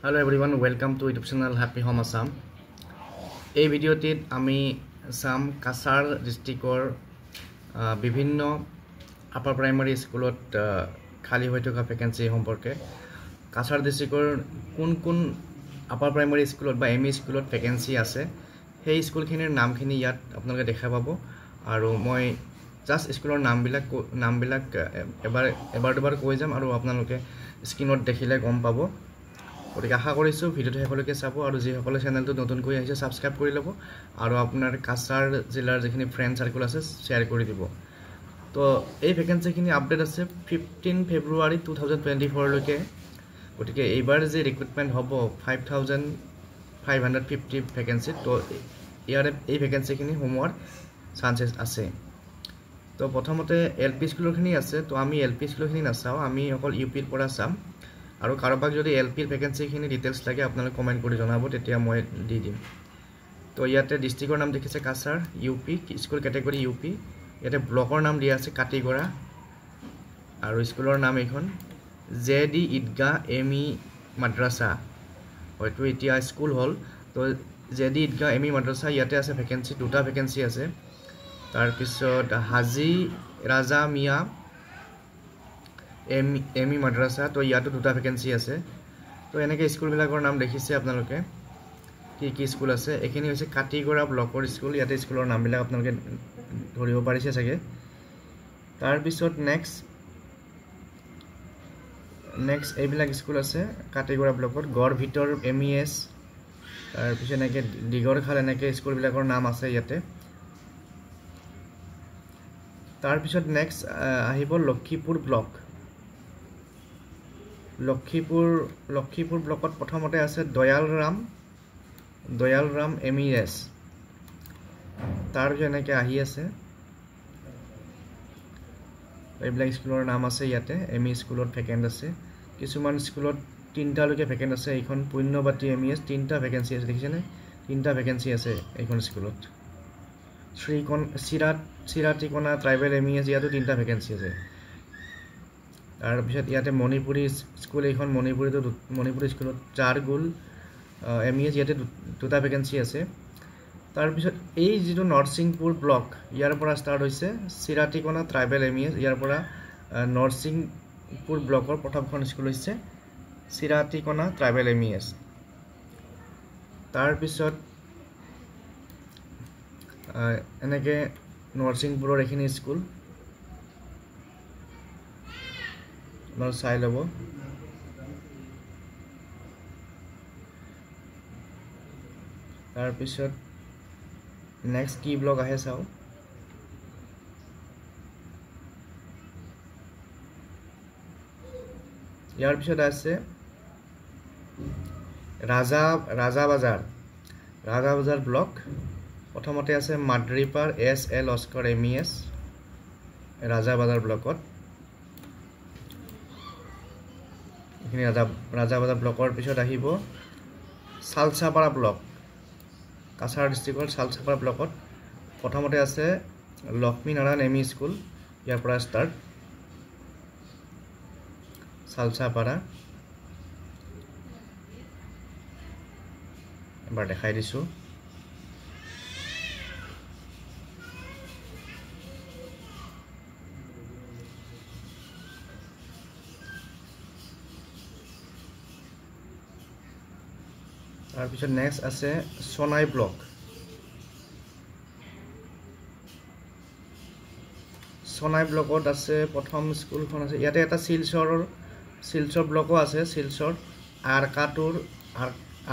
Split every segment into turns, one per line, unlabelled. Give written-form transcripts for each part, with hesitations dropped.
Hello everyone, welcome to YouTube channel Happy Home Assam. এই ভিডিওটিত আমি সাম কাছাৰ ডিস্ট্ৰিক্টৰ বিভিন্ন আপাৰ প্ৰাইমাৰী স্কুলত খালি হৈ থকা ভেকেন্সি সম্পৰ্কে কাছাৰ ডিস্ট্ৰিক্টৰ কোন আপাৰ প্ৰাইমাৰী স্কুলত বা এমই স্কুলত ভেকেন্সি আছে সেই স্কুলখিনিৰ নামখিনি ইয়াত আপোনালোকে দেখা পাব আৰু মই জাস্ট স্কুলৰ নামবিলাক এবাৰ দুবাৰ কৈ যাম আৰু আপোনালোকে স্ক্ৰীনত দেখিলে গম পাব গতিকে আশা কৰিছোঁ ভিডিঅ'টো শেষলৈকে চাব আৰু যিসকলে চেনেলটো নতুনকৈ আহিছে ছাবস্ক্ৰাইব কৰি ল'ব আৰু আপোনাৰ কাছাৰ জিলাৰ যিখিনি ফ্ৰেণ্ড সাৰ্কেল আছে শ্বেয়াৰ কৰি দিব তো এই ভেকেন্সিখিনি আপডেট আছে 15 ফেব্ৰুৱাৰী 2024 লৈকে গতিকে এইবাৰ যে ৰিক্ৰুটমেণ্ট হ'ব 5550 ভেকেন্সি তো ইয়াৰে এই ভেকেন্সিখিনি সোমোৱাৰ চান্সেছ আছে তো প্ৰথমতে এলপি স্কুলৰখিনি আছে তো আমি এলপি স্কুলৰখিনি নাচাওঁ আমি অকল ইউপিৰ পৰা চাম আৰু কাৰোবাক যদি এলপিৰ ভেকেন্সিখিনি ডিটেইলছ লাগে আপোনালোকে কমেণ্ট কৰি জনাব তেতিয়া মই দি দিম তো ইয়াতে ডিস্ট্ৰিক্টৰ নাম দেখিছে Cachar UP school category UP ইয়াতে ব্লকৰ নাম দিয়া আছে কাটিগড়া আৰু স্কুলৰ নাম এইখন জেডি ঈদগাহ এমই মাদ্ৰাছা হয়তো এতিয়া স্কুল হ'ল তো জেডি ঈদগাহ এমই মাদ্ৰাছা ইয়াতে আছে ভেকেন্সি দুটা ভেকেন্সি আছে তাৰপিছত হাজি ৰাজা মিয়া এমই মাদ্ৰাছা তো ইয়াতো দুটা ভেকেন্সি আছে তো এনেকৈ স্কুলবিলাকৰ নাম দেখিছে আপোনালোকে কি স্কুল আছে এইখিনি হৈছে কাটিগড়া ব্লকৰ স্কুল ইয়াতে স্কুলৰ নামবিলাক আপোনালোকে ধৰিব পাৰিছে চাগে তাৰপিছত নেক্সট এইবিলাক স্কুল আছে কাটিগড়া ব্লকত গড় ভিতৰ এমইএছ তাৰপিছত এনেকৈ দিগৰখাল এনেকৈ স্কুলবিলাকৰ নাম আছে ইয়াতে তাৰপিছত নেক্সট আহিব লক্ষীপুৰ ব্লক লক্ষীপুৰ ব্লকত প্ৰথমতে আছে দয়াল ৰাম এমইএছ তাৰপিছত এনেকৈ আহি আছে এইবিলাক স্কুলৰ নাম আছে ইয়াতে এমই স্কুলত ভেকেন্ট আছে কিছুমান স্কুলত তিনিটালৈকে ভেকেন্ট আছে এইখন পুণ্যবাতী এমইএছ তিনিটা ভেকেন্সি আছে দেখিছেনে তিনিটা ভেকেন্সি আছে এইখন স্কুলত চিৰাটিকনা ট্ৰাইবেল এমইএছ ইয়াতো তিনিটা ভেকেন্সি আছে তাৰপিছত ইয়াতে মণিপুৰী স্কুল এইখন মণিপুৰী স্কুলত জাৰগুল এমইএছ ইয়াতে দুটা ভেকেন্সি আছে তাৰপিছত এই যিটো নৰসিংপুৰ ব্লক ইয়াৰ পৰা ষ্টাৰ্ট হৈছে চিৰাটিকনা ট্ৰাইবেল এমইএছ ইয়াৰ পৰা নৰসিংপুৰ ব্লকৰ প্ৰথমখন স্কুল হৈছে চিৰাটিকনা ট্ৰাইবেল এমইএছ তাৰপিছত এনেকৈ নৰসিংপুৰৰ এইখিনি স্কুল চাই ল'ব তাৰপিছত নেক্সট কি ব্লক আহে চাওঁ ইয়াৰ পিছত আছে ৰাজাবাজাৰ ব্লক প্ৰথমতে আছে মাদ্ৰিপাৰ SL অস্কৰ এমইএছ ৰাজাবাজাৰ ব্লকত এইখিনি ৰাজাবাজাৰ ব্লকৰ পিছত আহিব চালচাপাৰা ব্লক কাছাৰ ডিস্ট্ৰিক্টৰ চালচাপাৰা ব্লকত প্ৰথমতে আছে লক্ষ্মীনাৰায়ণ এমই স্কুল ইয়াৰ পৰা ষ্টাৰ্ট চালচাপাৰা এবাৰ দেখাই দিছোঁ তাৰপিছত নেক্সট আছে সোনাই ব্লকত আছে প্ৰথম স্কুলখন আছে ইয়াতে এটা শিলচৰ ব্লকো আছে Silchar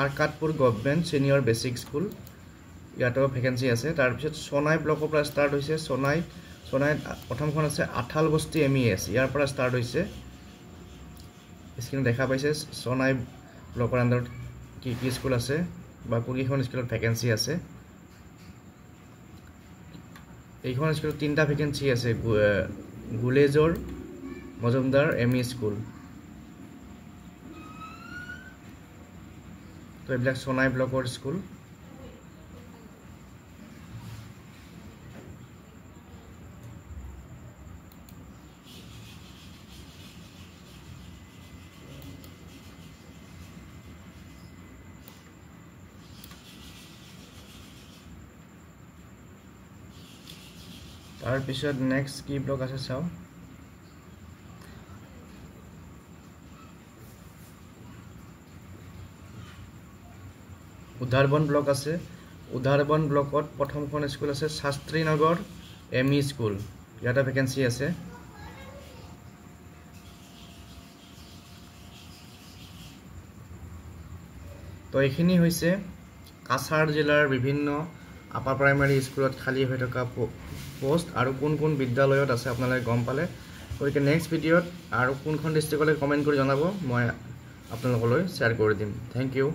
Arkatipur government senior basic school ইয়াতো ভেকেন্সি আছে তাৰপিছত সোনাই ব্লকৰ পৰা ষ্টাৰ্ট হৈছে সোনাইত প্ৰথমখন আছে আঠালবস্তি এমইএছ ইয়াৰ পৰা ষ্টাৰ্ট হৈছে স্ক্ৰীনত দেখা পাইছে সোনাই ব্লকৰ আণ্ডাৰত কি স্কুল আছে বা কোনকেইখন স্কুলত ভেকেন্সি আছে এইখন স্কুলত তিনিটা ভেকেন্সি আছে গুলেজৰ মজুমদাৰ এমই স্কুল তো এইবিলাক সোনাই ব্লকৰ স্কুল তাৰ পিছত নেক্সট কি ব্লক আছে চাও উধাৰবন ব্লক আছে উধাৰবন ব্লকত প্ৰথমখন স্কুল আছে শাস্ত্ৰীনগৰ এমই স্কুল ইয়াতে ভ্যাকেন্সি আছে তো এইখিনি হৈছে কাছাৰ জিলাৰ বিভিন্ন আপাৰ প্ৰাইমাৰী স্কুলত খালি হৈ থকা পোষ্ট আৰু কোন কোন বিদ্যালয়ত আছে আপোনালোকে গম পালে গতিকে নেক্সট ভিডিঅ'ত আৰু কোনখন ডিষ্ট্ৰিক্টলৈ কমেন্ট কৰি জনাব মই আপোনালোকলৈ শ্বেয়াৰ কৰি দিম থ্যাংক ইউ